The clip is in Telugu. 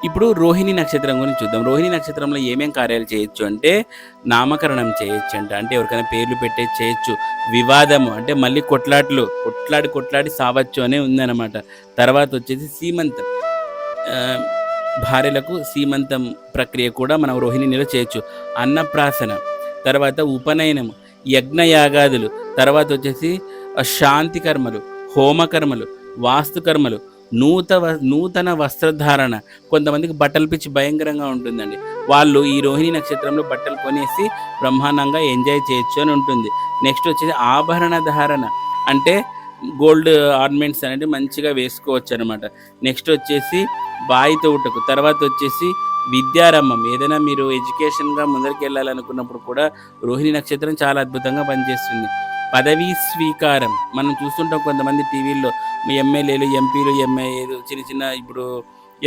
ఇప్పుడు రోహిణి నక్షత్రం గురించి చూద్దాం. రోహిణి నక్షత్రంలో ఏమేం కార్యాలు చేయొచ్చు అంటే, నామకరణం చేయొచ్చంట. అంటే ఎవరికైనా పేర్లు పెట్టేసి చేయొచ్చు. వివాదము అంటే మళ్ళీ కొట్లాట్లు, కొట్లాడి సావచ్చు అనే ఉందనమాట. తర్వాతొచ్చేసి సీమంతం. ఆహ్, భార్యలకు సీమంతం ప్రక్రియ కూడా మనం రోహిణిలో చేయొచ్చు. అన్నప్రాసన, తర్వాత ఉపనయనము, యజ్ఞయాగాదులు, తర్వాతొచ్చేసి శాంతి కర్మలు, హోమ కర్మలు, వాస్తు కర్మలు, నూతన వస్త్రధారణ. కొంతమందికి బట్టల పిచ్చి భయంకరంగా ఉంటుందండి. వాళ్ళు ఈ రోహిణి నక్షత్రంలో బట్టలు కొనేసి బ్రహ్మాండంగా ఎంజాయ్ చేయొచ్చు అని ఉంటుంది. నెక్స్ట్ వచ్చేసి ఆభరణ ధారణ. అంటే గోల్డ్ ఆర్నమెంట్స్ అనేటివి మంచిగా వేసుకోవచ్చనమాట. నెక్స్ట్ వచ్చేసి బాయి తోవుటకు, తర్వాతొచ్చేసి విద్యారంభం. ఏదైనా మీరు ఎడ్యుకేషన్‌గా ముందరికెళ్ళాలనుకున్నప్పుడు కూడా రోహిణి నక్షత్రం చాలా అద్భుతంగా పనిచేస్తుంది. పదవీ స్వీకారం. మనం చూస్తుంటాం కొంతమంది టీవీల్లో ఎమ్మెల్యేలు, ఎంపీలు, చిన్న చిన్న ఇప్పుడు